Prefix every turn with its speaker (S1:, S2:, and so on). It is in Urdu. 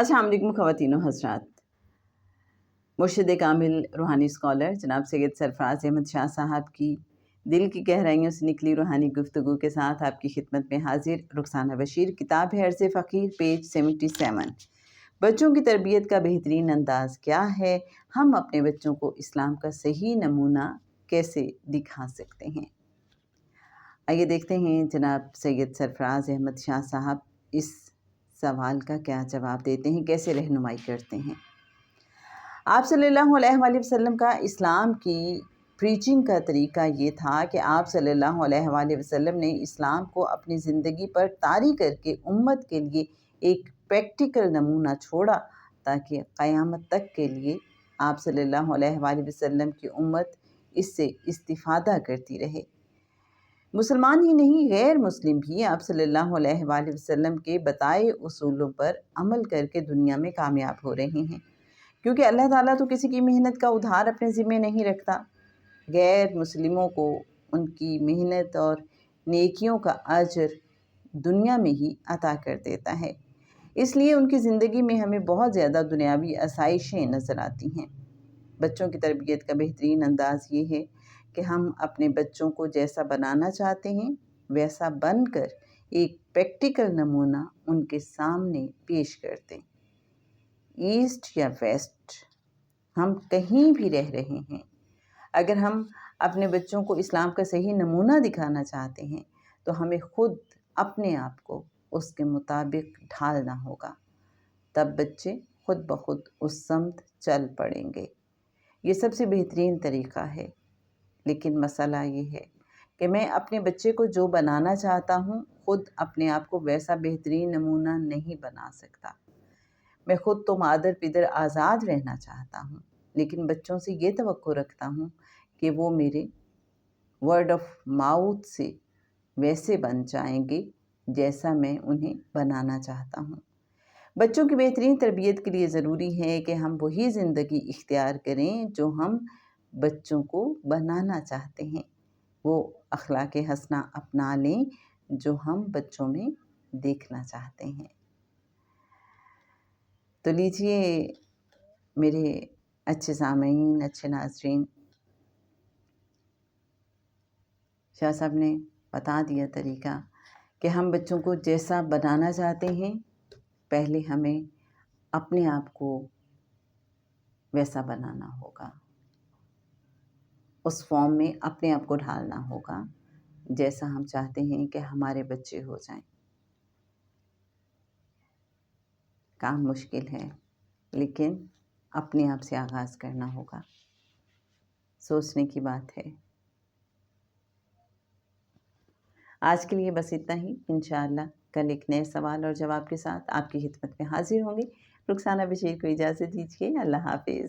S1: السلام علیکم خواتین و حضرات. مرشد کامل روحانی اسکالر جناب سید سرفراز احمد شاہ صاحب کی دل کی گہرائیوں سے نکلی روحانی گفتگو کے ساتھ آپ کی خدمت میں حاضر رخسانہ بشیر. کتاب ہے عرض فقیر، پیج 77. بچوں کی تربیت کا بہترین انداز کیا ہے؟ ہم اپنے بچوں کو اسلام کا صحیح نمونہ کیسے دکھا سکتے ہیں؟ آئیے دیکھتے ہیں جناب سید سرفراز احمد شاہ صاحب اس سوال کا کیا جواب دیتے ہیں، کیسے رہنمائی کرتے ہیں. آپ صلی اللہ علیہ وآلہ وسلم کا اسلام کی پریچنگ کا طریقہ یہ تھا کہ آپ صلی اللہ علیہ وآلہ وسلم نے اسلام کو اپنی زندگی پر طاری کر کے امت کے لیے ایک پریکٹیکل نمونہ چھوڑا تاکہ قیامت تک کے لیے آپ صلی اللہ علیہ وآلہ وسلم کی امت اس سے استفادہ کرتی رہے. مسلمان ہی نہیں، غیر مسلم بھی آپ صلی اللہ علیہ وآلہ وسلم کے بتائے اصولوں پر عمل کر کے دنیا میں کامیاب ہو رہے ہیں، کیونکہ اللہ تعالیٰ تو کسی کی محنت کا ادھار اپنے ذمہ نہیں رکھتا. غیر مسلموں کو ان کی محنت اور نیکیوں کا اجر دنیا میں ہی عطا کر دیتا ہے. اس لیے ان کی زندگی میں ہمیں بہت زیادہ دنیاوی آسائشیں نظر آتی ہیں. بچوں کی تربیت کا بہترین انداز یہ ہے کہ ہم اپنے بچوں کو جیسا بنانا چاہتے ہیں ویسا بن کر ایک پریکٹیکل نمونہ ان کے سامنے پیش کرتے ہیں. ایسٹ یا ویسٹ، ہم کہیں بھی رہ رہے ہیں، اگر ہم اپنے بچوں کو اسلام کا صحیح نمونہ دکھانا چاہتے ہیں تو ہمیں خود اپنے آپ کو اس کے مطابق ڈھالنا ہوگا. تب بچے خود بخود اس سمت چل پڑیں گے. یہ سب سے بہترین طریقہ ہے. لیکن مسئلہ یہ ہے کہ میں اپنے بچے کو جو بنانا چاہتا ہوں خود اپنے آپ کو ویسا بہترین نمونہ نہیں بنا سکتا. میں خود تو مادر پدر آزاد رہنا چاہتا ہوں، لیکن بچوں سے یہ توقع رکھتا ہوں کہ وہ میرے ورڈ آف ماؤتھ سے ویسے بن جائیں گے جیسا میں انہیں بنانا چاہتا ہوں. بچوں کی بہترین تربیت کے لیے ضروری ہے کہ ہم وہی زندگی اختیار کریں جو ہم بچوں کو بنانا چاہتے ہیں، وہ اخلاق حسنہ اپنا لیں جو ہم بچوں میں دیکھنا چاہتے ہیں. تو لیجئے میرے اچھے سامعین، اچھے ناظرین، شاہ صاحب نے بتا دیا طریقہ کہ ہم بچوں کو جیسا بنانا چاہتے ہیں پہلے ہمیں اپنے آپ کو ویسا بنانا ہوگا، اس فارم میں اپنے آپ کو ڈھالنا ہوگا جیسا ہم چاہتے ہیں کہ ہمارے بچے ہو جائیں. کام مشکل ہے، لیکن اپنے آپ سے آغاز کرنا ہوگا. سوچنے کی بات ہے. آج کے لیے بس اتنا ہی. انشاءاللہ کل ایک نئے سوال اور جواب کے ساتھ آپ کی خدمت میں حاضر ہوں گے. رخسانہ بشیر کو اجازت دیجیے. اللہ حافظ.